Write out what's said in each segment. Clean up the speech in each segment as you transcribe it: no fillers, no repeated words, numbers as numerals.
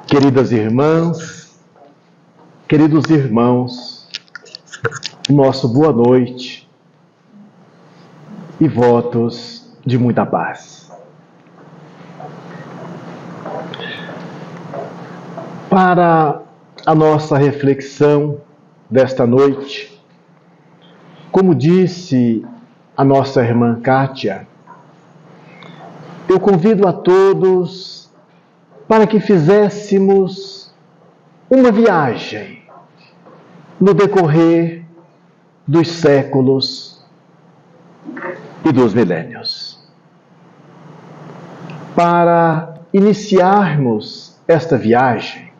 Queridas irmãs, queridos irmãos, nosso boa noite e votos de muita paz. Para a nossa reflexão desta noite, como disse a nossa irmã Kátia, eu convido a todos para que fizéssemos uma viagem no decorrer dos séculos e dos milênios. Para iniciarmos esta viagem,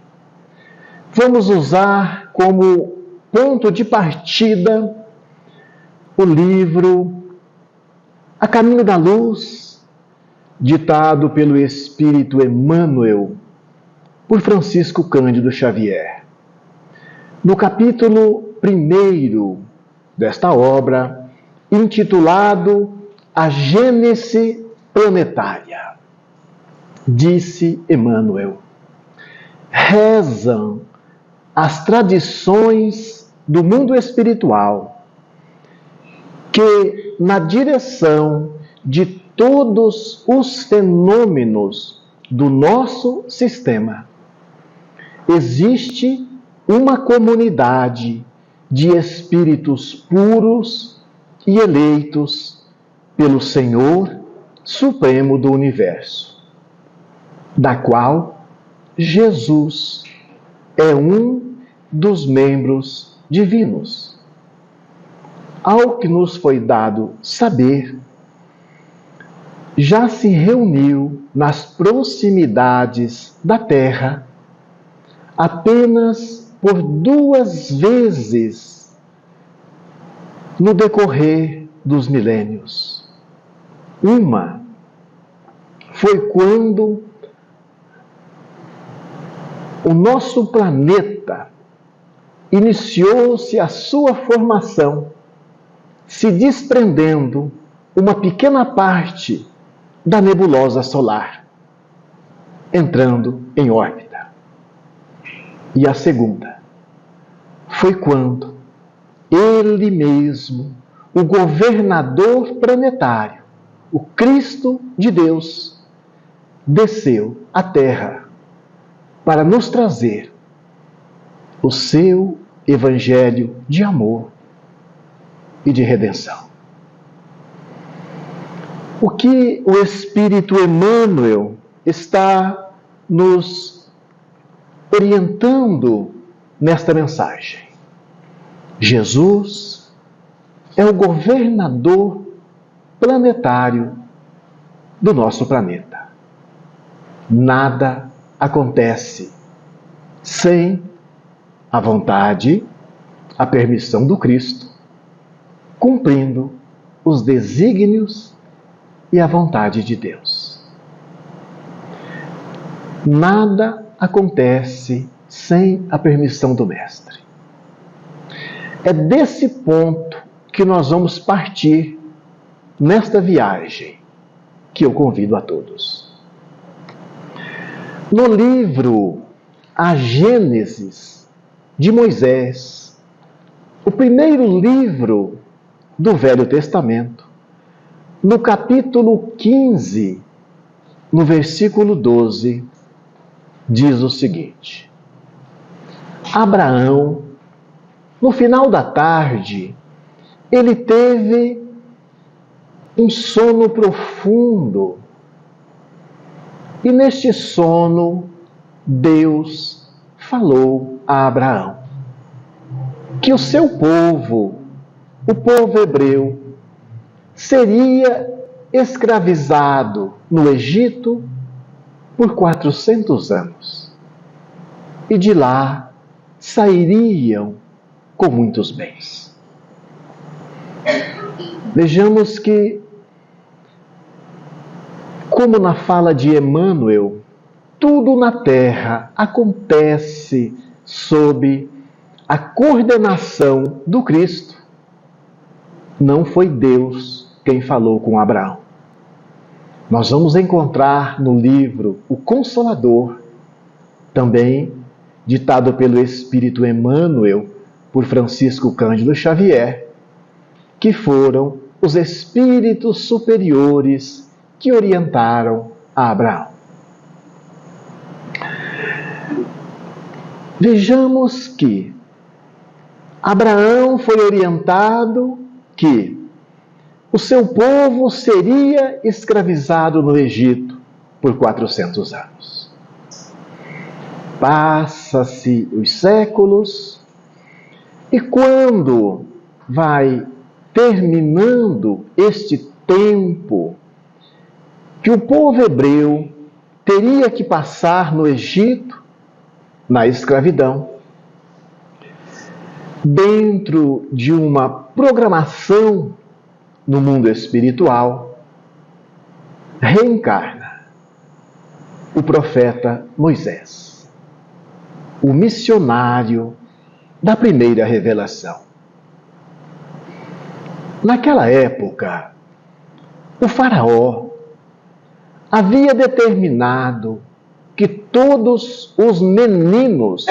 vamos usar como ponto de partida o livro A Caminho da Luz, ditado pelo Espírito Emmanuel, por Francisco Cândido Xavier. No capítulo 1 desta obra, intitulado A Gênese Planetária, disse Emmanuel: rezam as tradições do mundo espiritual que, na direção de todos os fenômenos do nosso sistema, existe uma comunidade de espíritos puros e eleitos pelo Senhor Supremo do Universo, da qual Jesus é um dos membros divinos. Ao que nos foi dado saber, já se reuniu nas proximidades da Terra apenas por 2 vezes no decorrer dos milênios. Uma foi quando o nosso planeta iniciou-se a sua formação, se desprendendo uma pequena parte da nebulosa solar, entrando em órbita. E a segunda foi quando ele mesmo, o governador planetário, o Cristo de Deus, desceu à Terra para nos trazer o seu evangelho de amor e de redenção. O que o Espírito Emmanuel está nos orientando nesta mensagem? Jesus é o governador planetário do nosso planeta. Nada acontece sem a vontade, a permissão do Cristo, cumprindo os desígnios e a vontade de Deus. Nada acontece sem a permissão do Mestre. É desse ponto que nós vamos partir nesta viagem que eu convido a todos. No livro A Gênese de Moisés, o primeiro livro do Velho Testamento, no capítulo 15, no versículo 12, diz o seguinte: Abraão, no final da tarde, ele teve um sono profundo. E neste sono, Deus falou a Abraão que o seu povo, o povo hebreu, seria escravizado no Egito por 400 anos. E de lá sairiam com muitos bens. Vejamos que, como na fala de Emmanuel, tudo na Terra acontece sob a coordenação do Cristo. Não foi Deus quem falou com Abraão. Nós vamos encontrar no livro O Consolador também ditado pelo Espírito Emmanuel por Francisco Cândido Xavier, que foram os espíritos superiores que orientaram a Abraão. Vejamos que Abraão foi orientado que o seu povo seria escravizado no Egito por 400 anos. Passa-se os séculos e quando vai terminando este tempo que o povo hebreu teria que passar no Egito, na escravidão, dentro de uma programação no mundo espiritual, reencarna o profeta Moisés, o missionário da primeira revelação. Naquela época, o faraó havia determinado que todos os meninos,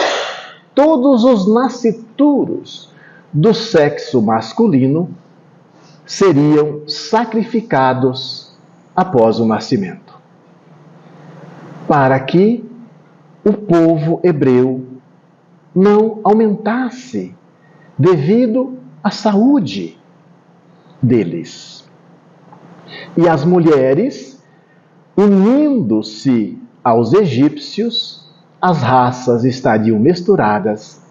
todos os nascituros do sexo masculino seriam sacrificados após o nascimento, para que o povo hebreu não aumentasse devido à saúde deles. E as mulheres, unindo-se aos egípcios, as raças estariam misturadas.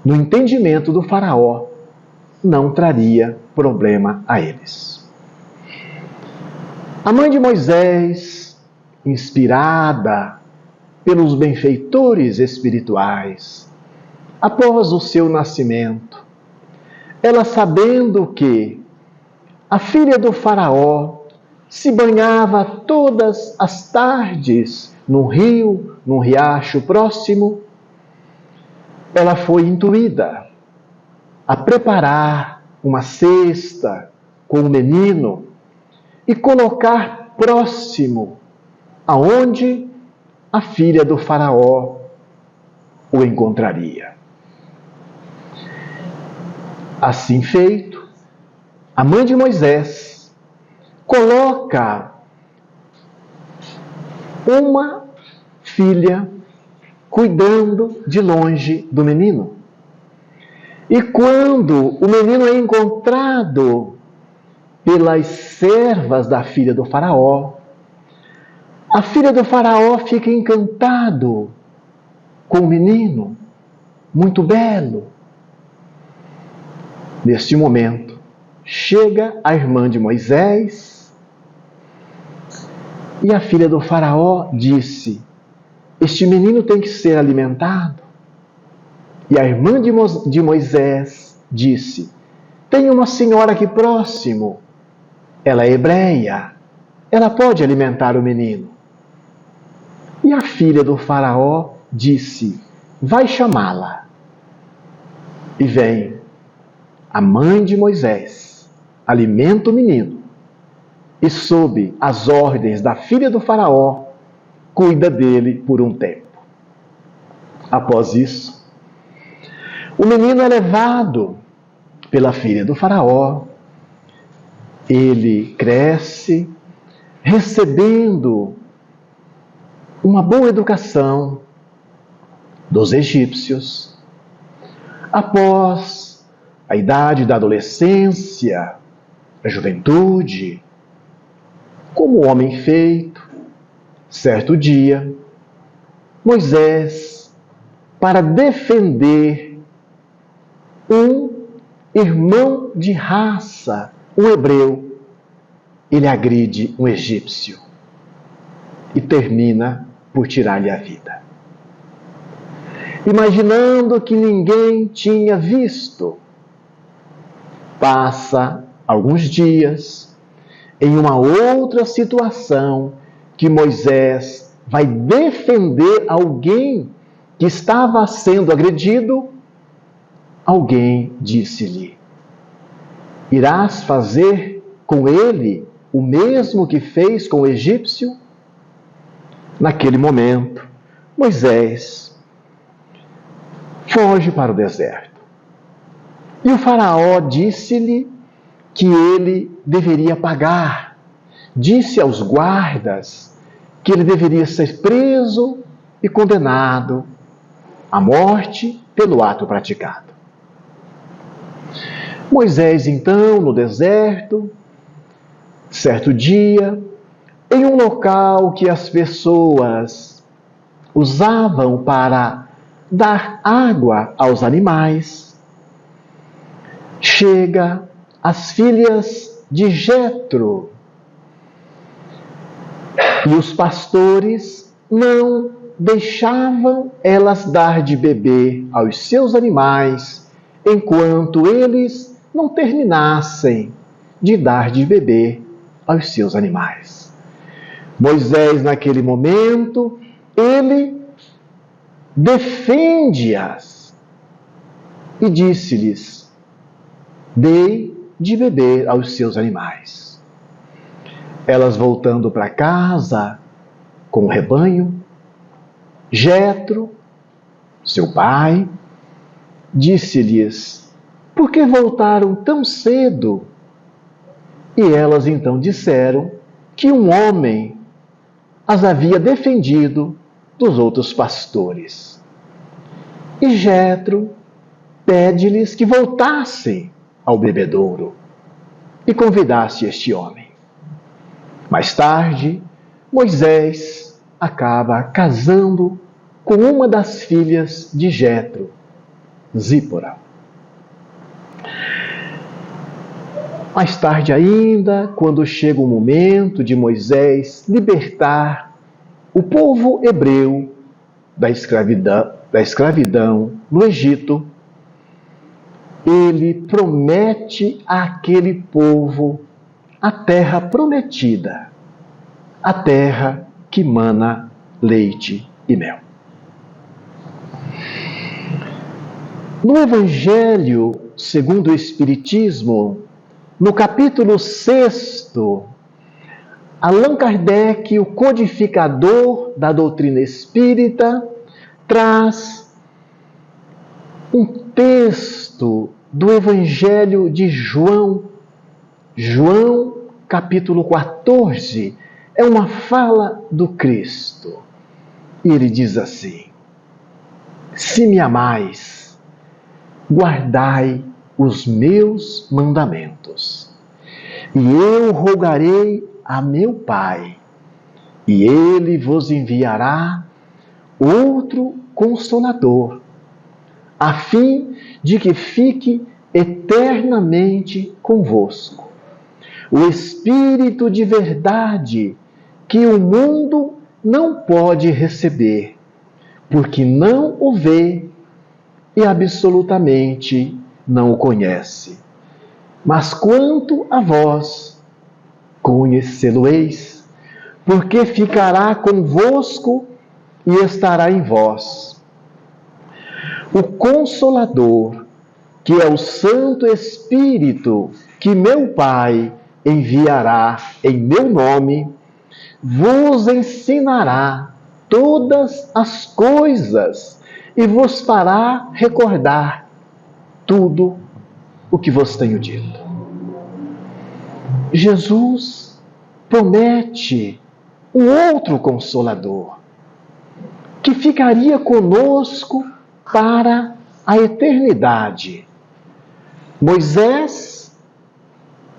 No entendimento do faraó, não traria problema a eles. A mãe de Moisés, inspirada pelos benfeitores espirituais, após o seu nascimento, ela sabendo que a filha do faraó se banhava todas as tardes num rio, num riacho próximo, ela foi intuída a preparar uma cesta com o menino e colocar próximo aonde a filha do faraó o encontraria. Assim feito, a mãe de Moisés coloca uma filha cuidando de longe do menino. E quando o menino é encontrado pelas servas da filha do faraó, a filha do faraó fica encantado com o menino, muito belo. Neste momento, chega a irmã de Moisés e a filha do faraó disse: este menino tem que ser alimentado. E a irmã de Moisés disse: tem uma senhora aqui próximo, ela é hebreia, ela pode alimentar o menino. E a filha do faraó disse: vai chamá-la. E vem a mãe de Moisés, alimenta o menino, e sob as ordens da filha do faraó, cuida dele por um tempo. Após isso, o menino é levado pela filha do faraó, ele cresce, recebendo uma boa educação dos egípcios. Após a idade da adolescência, a juventude, como homem feito, certo dia, Moisés, para defender um irmão de raça, um hebreu, ele agride um egípcio e termina por tirar-lhe a vida. Imaginando que ninguém tinha visto, passa alguns dias em uma outra situação que Moisés vai defender alguém que estava sendo agredido. Alguém disse-lhe: irás fazer com ele o mesmo que fez com o egípcio? Naquele momento, Moisés foge para o deserto. E o faraó disse-lhe que ele deveria pagar. Disse aos guardas que ele deveria ser preso e condenado à morte pelo ato praticado. Moisés, então, no deserto, certo dia, em um local que as pessoas usavam para dar água aos animais, chega as filhas de Jetro. E os pastores não deixavam elas dar de beber aos seus animais enquanto eles não terminassem de dar de beber aos seus animais. Moisés, naquele momento, ele defende-as e disse-lhes: dei de beber aos seus animais. Elas voltando para casa com o rebanho, Jetro, seu pai, disse-lhes: por que voltaram tão cedo? E elas então disseram que um homem as havia defendido dos outros pastores. E Jetro pede-lhes que voltassem ao bebedouro e convidasse este homem. Mais tarde, Moisés acaba casando com uma das filhas de Jetro, Zípora. Mais tarde ainda, quando chega o momento de Moisés libertar o povo hebreu da escravidão no Egito, ele promete àquele povo a terra prometida, a terra que mana leite e mel. No Evangelho segundo o Espiritismo, no capítulo 6, Allan Kardec, o codificador da doutrina espírita, traz um texto do Evangelho de João, capítulo 14, é uma fala do Cristo. E ele diz assim: se me amais, guardai os meus mandamentos, e eu rogarei a meu Pai, e ele vos enviará outro Consolador, a fim de que fique eternamente convosco. O Espírito de verdade, que o mundo não pode receber, porque não o vê e absolutamente não o conhece. Mas quanto a vós, conhecê-lo-eis, porque ficará convosco e estará em vós. O Consolador, que é o Santo Espírito, que meu Pai enviará em meu nome, vos ensinará todas as coisas e vos fará recordar tudo o que vos tenho dito. Jesus promete um outro Consolador, que ficaria conosco para a eternidade. Moisés,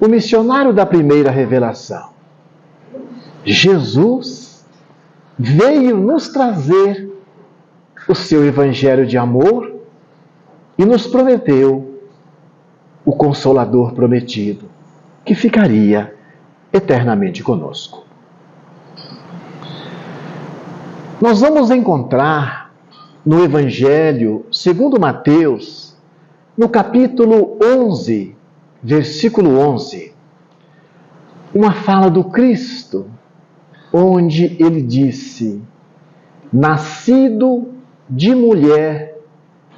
o missionário da primeira revelação. Jesus veio nos trazer o seu evangelho de amor e nos prometeu o Consolador prometido, que ficaria eternamente conosco. Nós vamos encontrar no Evangelho segundo Mateus, no capítulo 11, versículo 11, uma fala do Cristo, onde ele disse: nascido de mulher,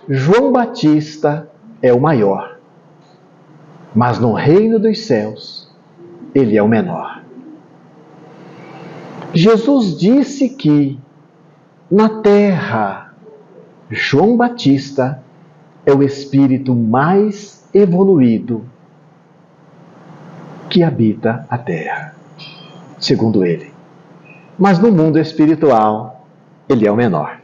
João Batista é o maior, mas no reino dos céus ele é o menor. Jesus disse que Na terra, João Batista é o espírito mais evoluído que habita a terra, segundo ele. Mas no mundo espiritual, ele é o menor.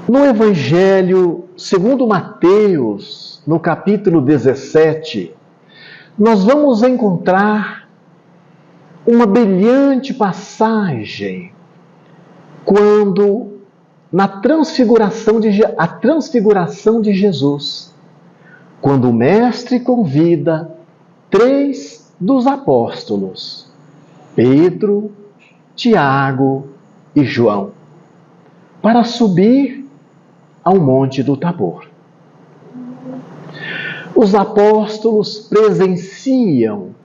No Evangelho segundo Mateus, no capítulo 17, nós vamos encontrar uma brilhante passagem quando a transfiguração de Jesus, quando o Mestre convida 3 dos apóstolos, Pedro, Tiago e João, para subir ao Monte do Tabor. Os apóstolos presenciam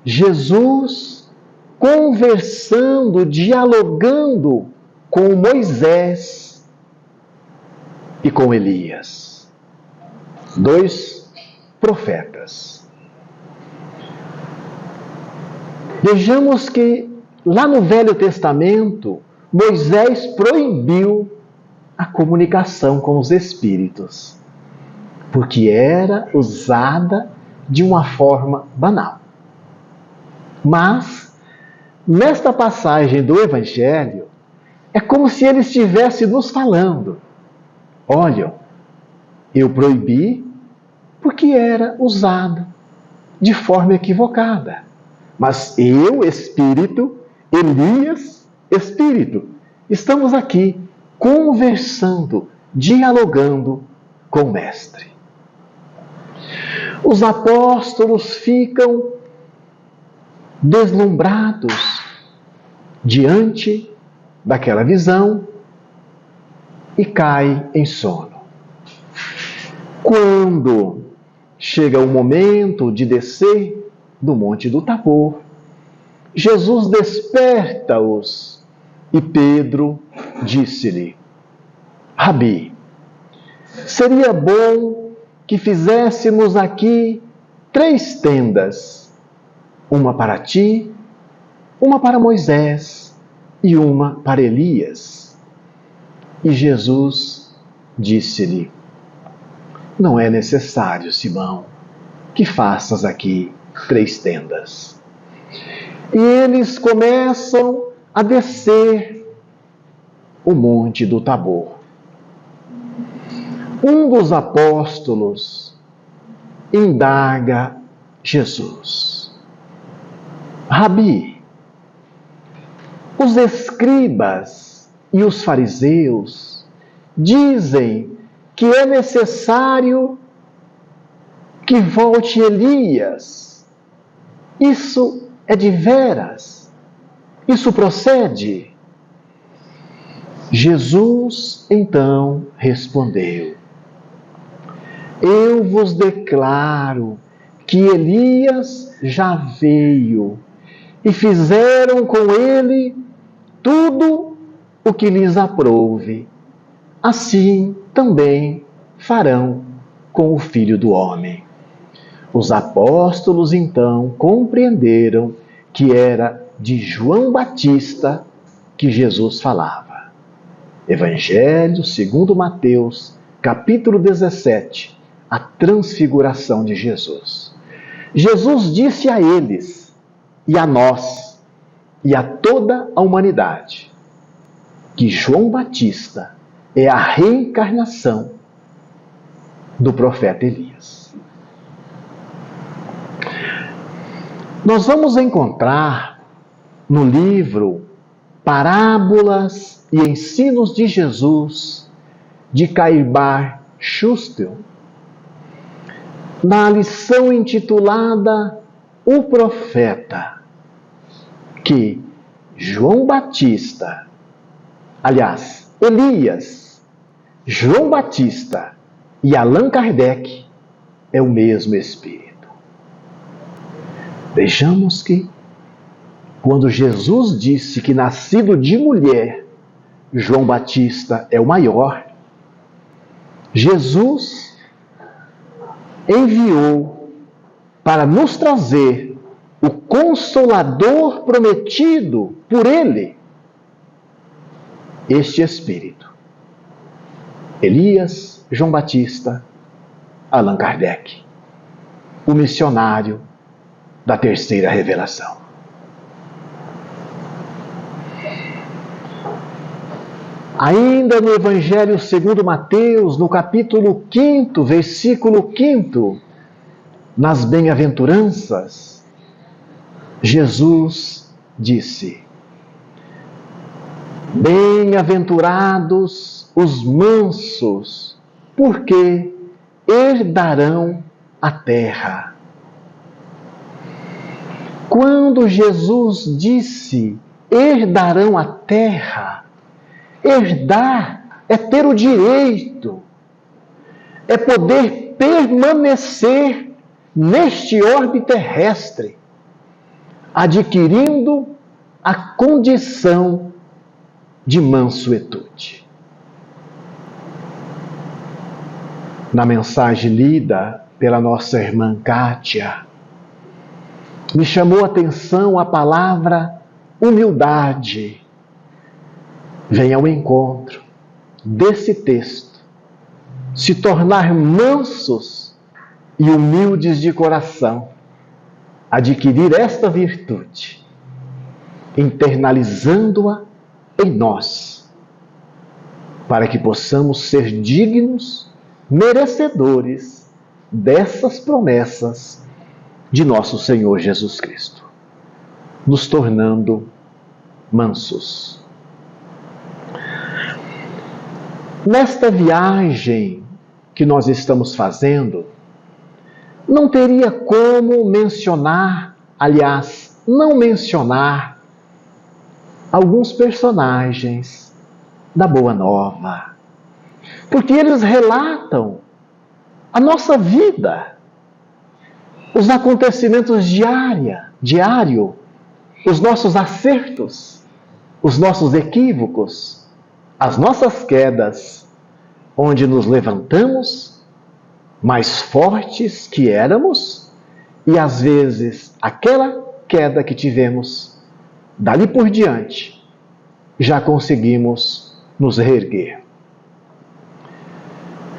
Jesus conversando, dialogando com Moisés e com Elias, 2 profetas. Vejamos que lá no Velho Testamento, Moisés proibiu a comunicação com os espíritos, porque era usada de uma forma banal. Mas, nesta passagem do Evangelho, é como se ele estivesse nos falando: olha, eu proibi porque era usado de forma equivocada. Mas eu, Espírito, Elias, Espírito, estamos aqui conversando, dialogando com o Mestre. Os apóstolos ficam deslumbrados diante daquela visão e caem em sono. Quando chega o momento de descer do Monte do Tabor, Jesus desperta-os e Pedro disse-lhe: Rabi, seria bom que fizéssemos aqui 3 tendas, uma para ti, uma para Moisés e uma para Elias. E Jesus disse-lhe: não é necessário, Simão, que faças aqui 3 tendas. E eles começam a descer o Monte do Tabor. Um dos apóstolos indaga Jesus: Rabi, os escribas e os fariseus dizem que é necessário que volte Elias. Isso é de veras? Isso procede? Jesus então respondeu: eu vos declaro que Elias já veio e fizeram com ele tudo o que lhes aprouve. Assim também farão com o Filho do Homem. Os apóstolos então compreenderam que era de João Batista que Jesus falava. Evangelho segundo Mateus, capítulo 17, a transfiguração de Jesus. Jesus disse a eles, e a nós, e a toda a humanidade, que João Batista é a reencarnação do profeta Elias. Nós vamos encontrar no livro Parábolas e Ensinos de Jesus, de Cairbar Schustel, na lição intitulada O Profeta, que João Batista, aliás, Elias, João Batista e Allan Kardec é o mesmo Espírito. Vejamos que, quando Jesus disse que nascido de mulher, João Batista é o maior, Jesus enviou para nos trazer o Consolador prometido por Ele, este Espírito. Elias, João Batista, Allan Kardec, o missionário da terceira revelação. Ainda no Evangelho segundo Mateus, no capítulo 5, versículo 5, nas bem-aventuranças, Jesus disse: bem-aventurados os mansos, porque herdarão a terra. Quando Jesus disse herdarão a terra, herdar é ter o direito, é poder permanecer neste orbe terrestre, adquirindo a condição de mansuetude. Na mensagem lida pela nossa irmã Kátia, me chamou a atenção a palavra humildade. Vem ao encontro desse texto, se tornar mansos e humildes de coração, adquirir esta virtude, internalizando-a em nós, para que possamos ser dignos, merecedores dessas promessas de nosso Senhor Jesus Cristo, nos tornando mansos. Nesta viagem que nós estamos fazendo, não teria como mencionar, aliás, não mencionar alguns personagens da Boa Nova, porque eles relatam a nossa vida, os acontecimentos diário, os nossos acertos, os nossos equívocos, as nossas quedas, onde nos levantamos mais fortes que éramos e às vezes aquela queda que tivemos, dali por diante, já conseguimos nos reerguer.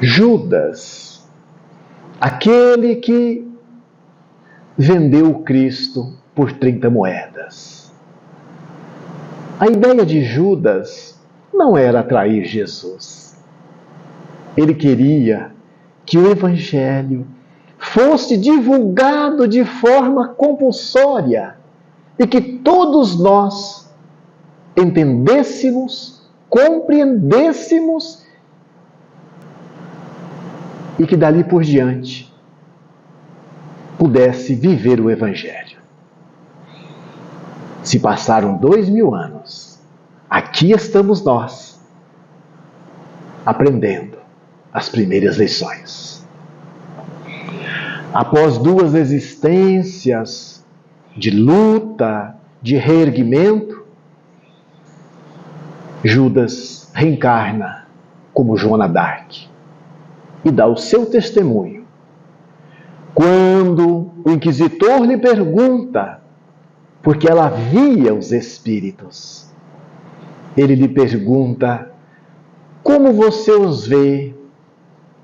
Judas, aquele que vendeu o Cristo por 30 moedas. A ideia de Judas não era trair Jesus. Ele queria que o Evangelho fosse divulgado de forma compulsória e que todos nós entendêssemos, compreendêssemos e que dali por diante pudesse viver o Evangelho. Se passaram 2000 anos, aqui estamos nós, aprendendo as primeiras lições. Após 2 existências de luta, de reerguimento, Judas reencarna como Joana d'Arc e dá o seu testemunho. Quando o inquisitor lhe pergunta, porque ela via os espíritos, ele lhe pergunta: como você os vê,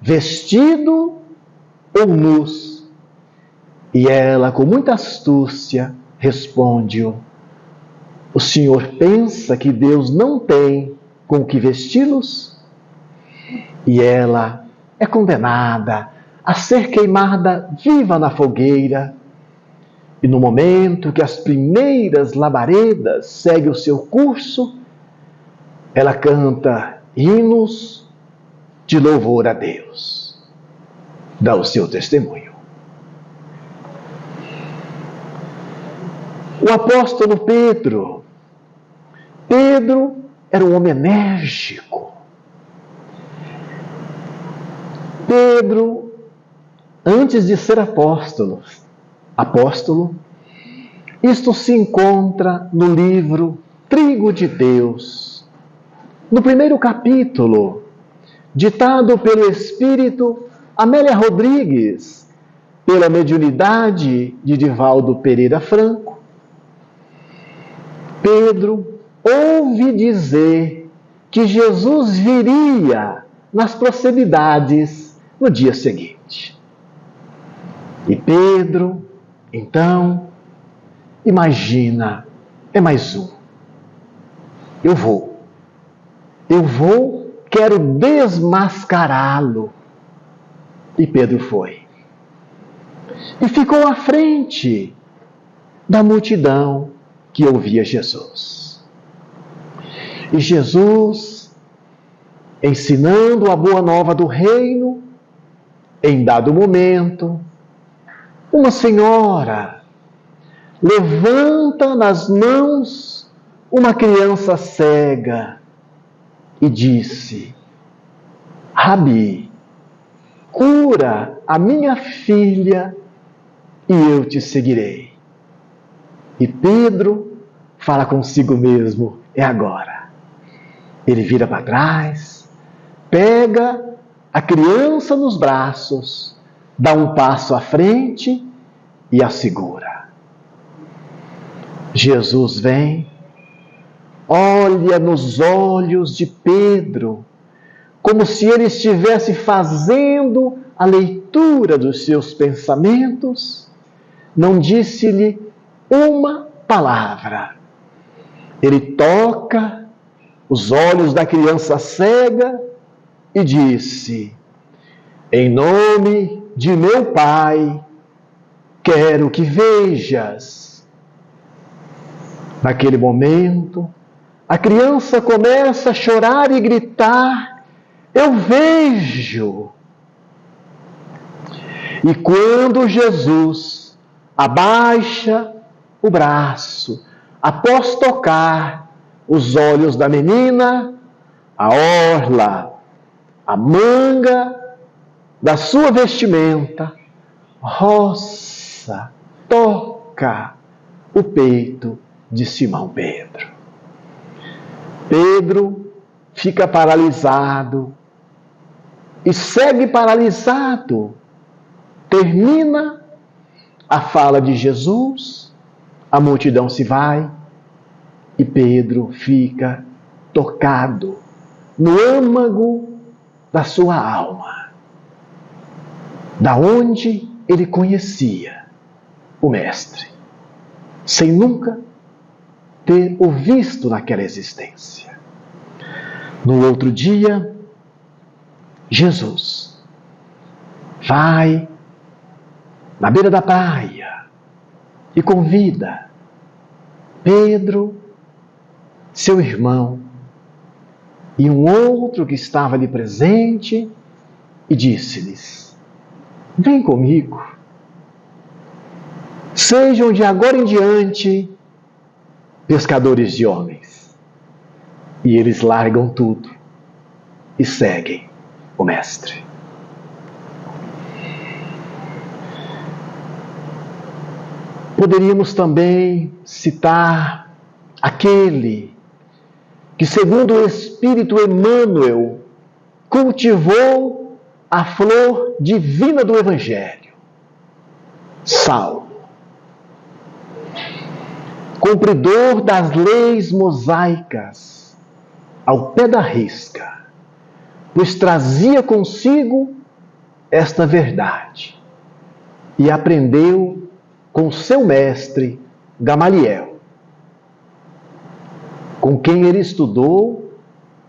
vestido ou nus? E ela, com muita astúcia, responde-o: o senhor pensa que Deus não tem com o que vesti-los? E ela é condenada a ser queimada viva na fogueira. E no momento que as primeiras labaredas seguem o seu curso, ela canta hinos de louvor a Deus. Dá o seu testemunho. O apóstolo Pedro era um homem enérgico. Pedro, antes de ser apóstolo, isto se encontra no livro Trigo de Deus, no primeiro capítulo, ditado pelo Espírito Amélia Rodrigues, pela mediunidade de Divaldo Pereira Franco, Pedro ouve dizer que Jesus viria nas proximidades no dia seguinte. E Pedro, então, imagina, é mais um. Eu vou, quero desmascará-lo. E Pedro foi. E ficou à frente da multidão que ouvia Jesus. E Jesus, ensinando a boa nova do reino, em dado momento, uma senhora levanta nas mãos uma criança cega e disse: Rabi, cura a minha filha e eu te seguirei. E Pedro fala consigo mesmo: é agora. Ele vira para trás, pega a criança nos braços, dá um passo à frente e a segura. Jesus vem, olha nos olhos de Pedro, como se ele estivesse fazendo a leitura dos seus pensamentos, não disse-lhe uma palavra. Ele toca os olhos da criança cega e disse: em nome de meu Pai, quero que vejas. Naquele momento, a criança começa a chorar e gritar: eu vejo! E quando Jesus abaixa o braço, após tocar os olhos da menina, a orla, a manga da sua vestimenta, roça, toca o peito de Simão Pedro. Pedro fica paralisado e segue paralisado. Termina a fala de Jesus, a multidão se vai e Pedro fica tocado no âmago da sua alma, da onde ele conhecia o Mestre, sem nunca ter o visto naquela existência. No outro dia, Jesus vai na beira da praia e convida Pedro, seu irmão, e um outro que estava ali presente e disse-lhes: vem comigo, sejam de agora em diante pescadores de homens. E eles largam tudo e seguem o Mestre. Poderíamos também citar aquele que, segundo o Espírito Emmanuel, cultivou a flor divina do Evangelho, Saulo. Cumpridor das leis mosaicas, ao pé da risca, pois trazia consigo esta verdade e aprendeu com seu mestre Gamaliel, com quem ele estudou,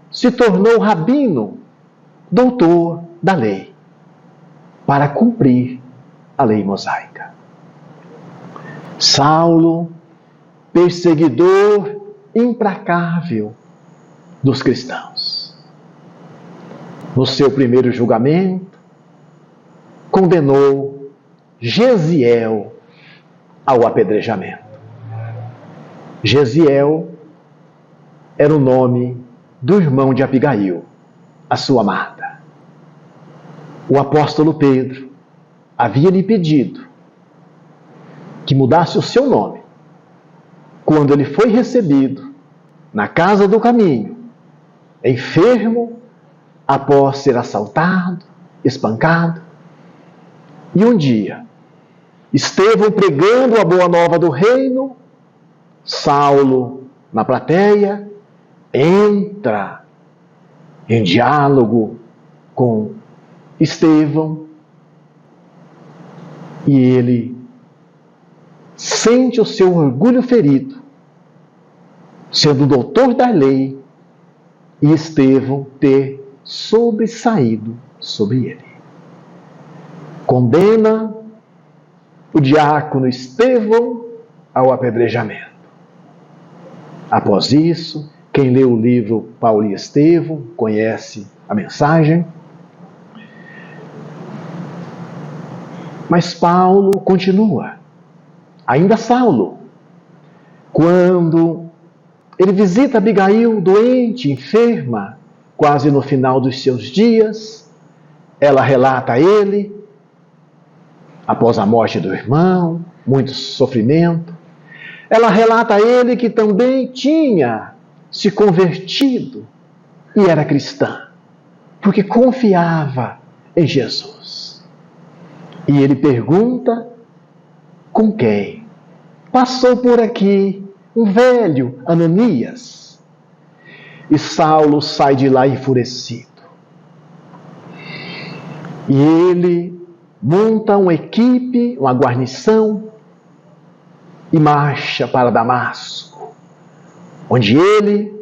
se tornou rabino, doutor da lei, para cumprir a lei mosaica. Saulo, perseguidor implacável dos cristãos. No seu primeiro julgamento, condenou Gesiel ao apedrejamento. Gesiel era o nome do irmão de Abigail, a sua amada. O apóstolo Pedro havia lhe pedido que mudasse o seu nome quando ele foi recebido na casa do caminho, enfermo, após ser assaltado, espancado. E um dia, Estevão pregando a boa nova do reino, Saulo, na plateia, entra em diálogo com Estevão e ele sente o seu orgulho ferido, sendo doutor da lei, e Estevão ter sobressaído sobre ele. Condena o diácono Estevão ao apedrejamento. Após isso, quem lê o livro Paulo e Estevão conhece a mensagem. Mas Paulo continua, ainda Saulo, quando ele visita Abigail, doente, enferma, quase no final dos seus dias, ela relata a ele, após a morte do irmão, muito sofrimento, ela relata a ele que também tinha se convertido e era cristã, porque confiava em Jesus. E ele pergunta, com quem? Passou por aqui um velho, Ananias. E Saulo sai de lá enfurecido. E ele monta uma equipe, uma guarnição, e marcha para Damasco, onde ele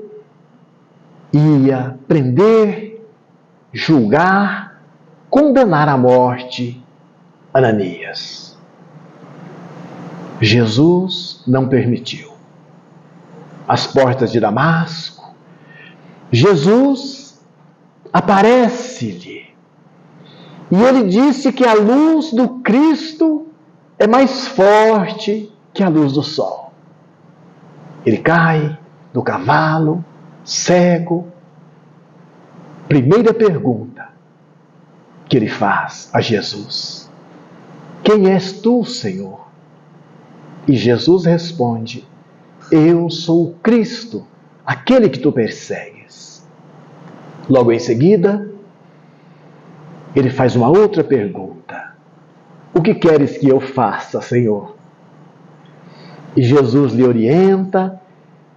ia prender, julgar, condenar à morte Ananias. Jesus não permitiu. Às portas de Damasco, Jesus aparece-lhe e ele disse que a luz do Cristo é mais forte que a luz do sol. Ele cai do cavalo, cego. Primeira pergunta que ele faz a Jesus: quem és tu, Senhor? E Jesus responde: eu sou o Cristo, aquele que tu persegues. Logo em seguida, ele faz uma outra pergunta: o que queres que eu faça, Senhor? E Jesus lhe orienta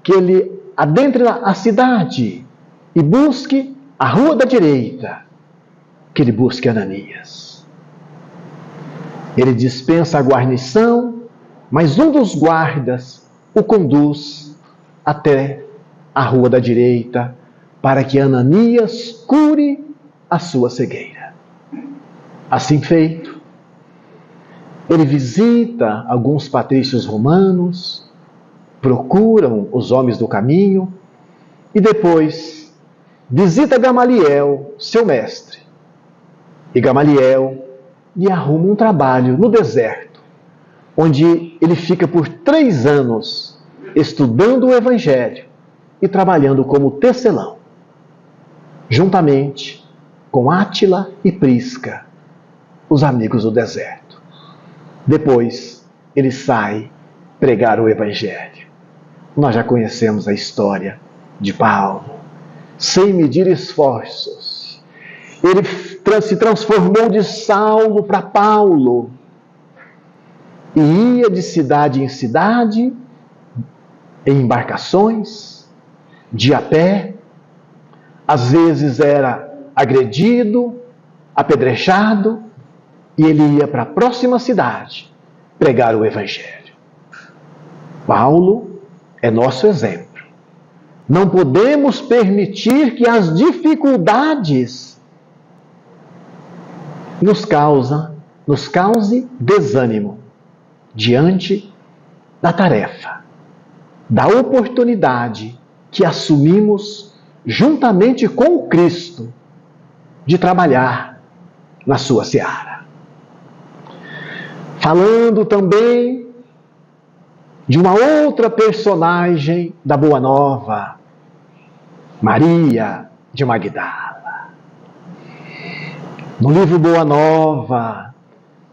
que ele adentre a cidade e busque a rua da direita, que ele busque Ananias. Ele dispensa a guarnição, mas um dos guardas o conduz até a rua da direita para que Ananias cure a sua cegueira. Assim feito, ele visita alguns patrícios romanos, procuram os homens do caminho e depois visita Gamaliel, seu mestre. E Gamaliel lhe arruma um trabalho no deserto, onde ele fica por 3 anos estudando o Evangelho e trabalhando como tecelão, juntamente com Átila e Prisca, os amigos do deserto. Depois, ele sai pregar o Evangelho. Nós já conhecemos a história de Paulo. Sem medir esforços, ele se transformou de Saulo para Paulo. E ia de cidade em cidade, em embarcações, de a pé. Às vezes era agredido, apedrejado, e ele ia para a próxima cidade pregar o Evangelho. Paulo é nosso exemplo. Não podemos permitir que as dificuldades nos cause desânimo diante da tarefa, da oportunidade que assumimos juntamente com o Cristo de trabalhar na sua seara. Falando também de uma outra personagem da Boa Nova, Maria de Magdala. No livro Boa Nova,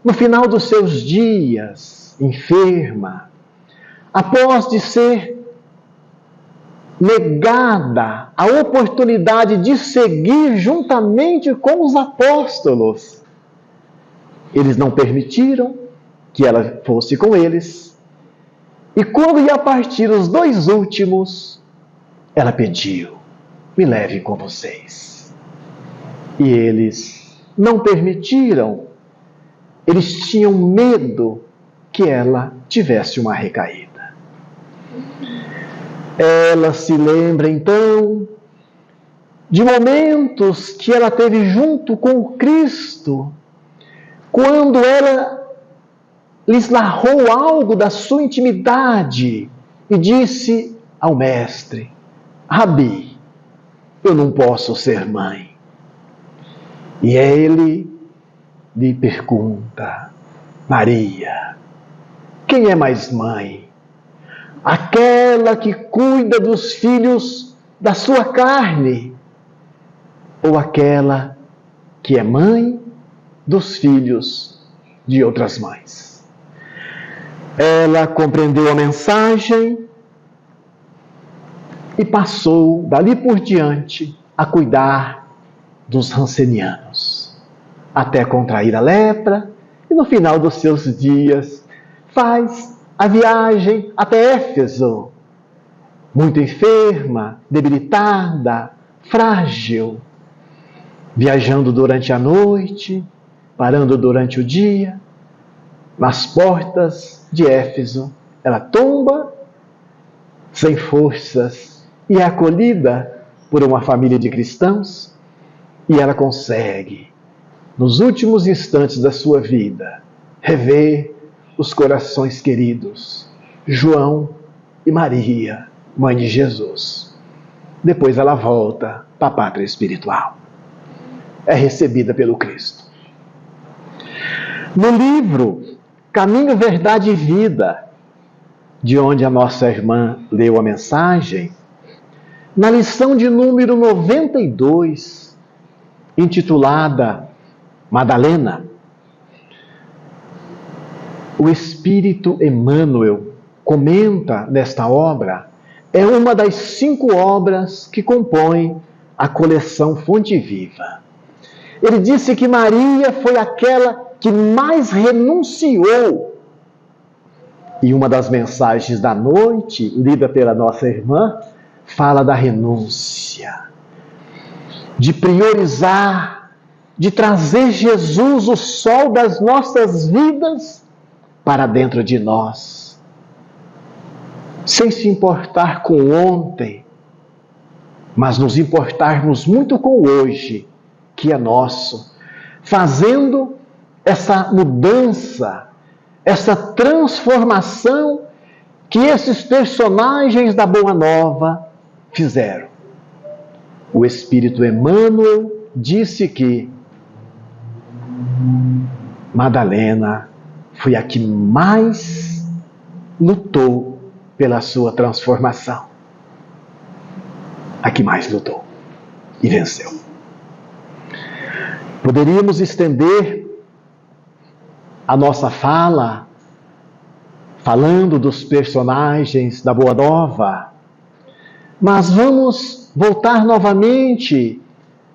no final dos seus dias, enferma, após de ser negada a oportunidade de seguir juntamente com os apóstolos, eles não permitiram, que ela fosse com eles. E quando ia partir os 2 últimos, ela pediu: me leve com vocês. E eles não permitiram. Eles tinham medo que ela tivesse uma recaída. Ela se lembra então de momentos que ela teve junto com Cristo, quando ela lhes narrou algo da sua intimidade e disse ao mestre: Rabi, eu não posso ser mãe. E ele lhe pergunta: Maria, quem é mais mãe? Aquela que cuida dos filhos da sua carne, ou aquela que é mãe dos filhos de outras mães? Ela compreendeu a mensagem e passou dali por diante a cuidar dos rancenianos, até contrair a lepra, e no final dos seus dias faz a viagem até Éfeso, muito enferma, debilitada, frágil, viajando durante a noite, parando durante o dia. Nas portas de Éfeso, ela tomba, sem forças, e é acolhida por uma família de cristãos, e ela consegue, nos últimos instantes da sua vida, rever os corações queridos, João e Maria, mãe de Jesus. Depois ela volta para a pátria espiritual. É recebida pelo Cristo. No livro Caminho, Verdade e Vida, de onde a nossa irmã leu a mensagem, na lição de número 92, intitulada Madalena, o Espírito Emmanuel comenta nesta obra, é uma das 5 obras que compõem a coleção Fonte Viva. Ele disse que Maria foi aquela que mais renunciou. E uma das mensagens da noite, lida pela nossa irmã, fala da renúncia, de priorizar, de trazer Jesus, o sol das nossas vidas, para dentro de nós, sem se importar com ontem, mas nos importarmos muito com hoje, que é nosso, fazendo essa mudança, essa transformação que esses personagens da Boa Nova fizeram. O Espírito Emmanuel disse que Madalena foi a que mais lutou pela sua transformação. A que mais lutou e venceu. Poderíamos estender a nossa fala falando dos personagens da Boa Nova, mas vamos voltar novamente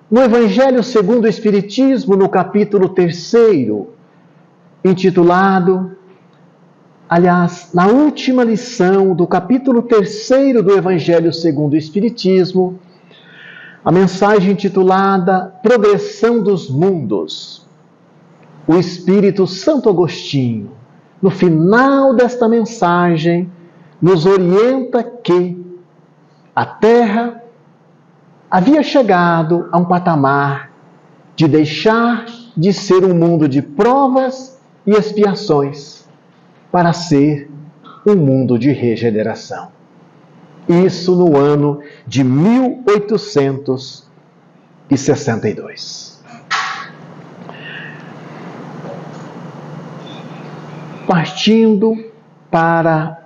no Evangelho segundo o Espiritismo, no capítulo 3º, intitulado, aliás, na última lição do capítulo 3º do Evangelho segundo o Espiritismo, a mensagem intitulada Progressão dos Mundos. O Espírito Santo Agostinho, no final desta mensagem, nos orienta que a Terra havia chegado a um patamar de deixar de ser um mundo de provas e expiações para ser um mundo de regeneração. Isso no ano de 1862. Partindo para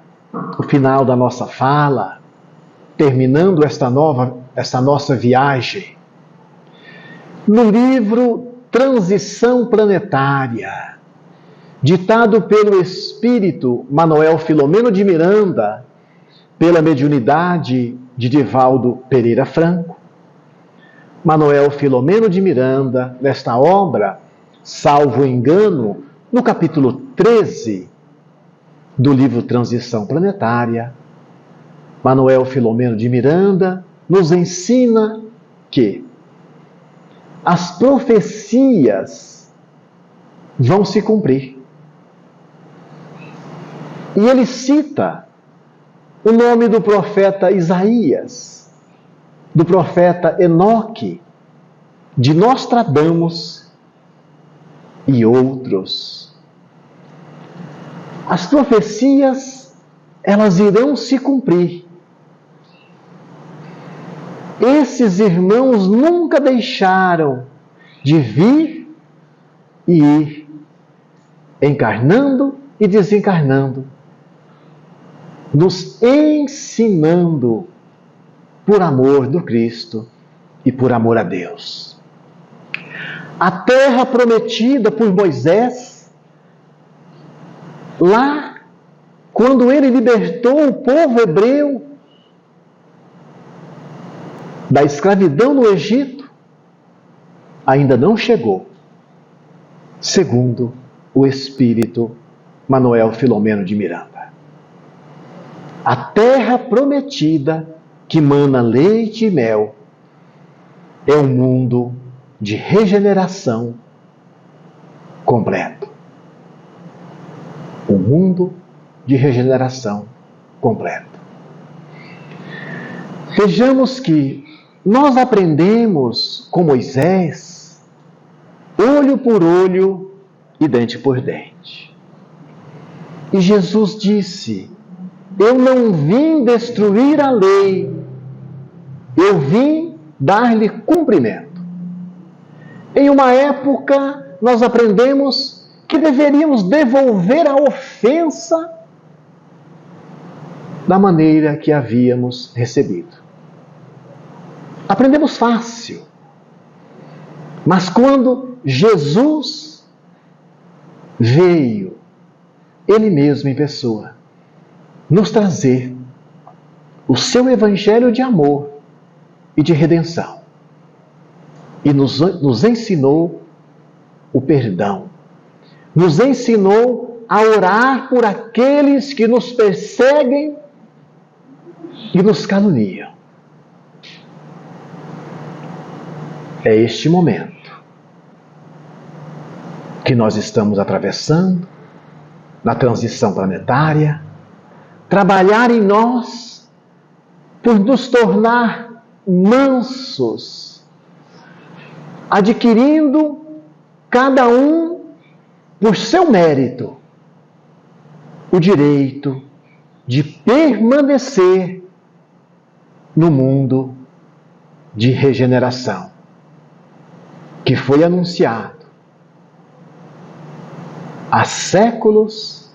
o final da nossa fala, terminando esta nossa viagem, no livro Transição Planetária, ditado pelo espírito Manuel Filomeno de Miranda, pela mediunidade de Divaldo Pereira Franco, Manuel Filomeno de Miranda, nesta obra, salvo engano, no capítulo 13 do livro Transição Planetária, Manuel Filomeno de Miranda nos ensina que as profecias vão se cumprir. E ele cita o nome do profeta Isaías, do profeta Enoque, de Nostradamus e outros. As profecias, elas irão se cumprir. Esses irmãos nunca deixaram de vir e ir, encarnando e desencarnando, nos ensinando por amor do Cristo e por amor a Deus. A terra prometida por Moisés, lá, quando ele libertou o povo hebreu da escravidão no Egito, ainda não chegou, segundo o Espírito Manuel Filomeno de Miranda. A terra prometida, que mana leite e mel, é um mundo de regeneração completo. Um mundo de regeneração completo. Vejamos que nós aprendemos com Moisés, olho por olho e dente por dente. E Jesus disse: eu não vim destruir a lei, eu vim dar-lhe cumprimento. Em uma época, nós aprendemos que deveríamos devolver a ofensa da maneira que havíamos recebido. Aprendemos fácil. Mas quando Jesus veio, Ele mesmo em pessoa, nos trazer o seu evangelho de amor e de redenção, e nos ensinou o perdão, nos ensinou a orar por aqueles que nos perseguem e nos caluniam. É este momento que nós estamos atravessando na transição planetária, trabalhar em nós por nos tornar mansos, adquirindo cada um por seu mérito o direito de permanecer no mundo de regeneração que foi anunciado há séculos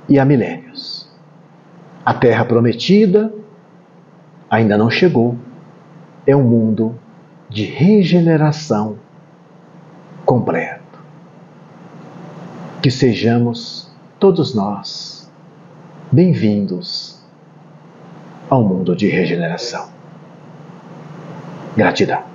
e há milênios. A terra prometida ainda não chegou. É um mundo de regeneração completo. Que sejamos todos nós bem-vindos ao mundo de regeneração. Gratidão.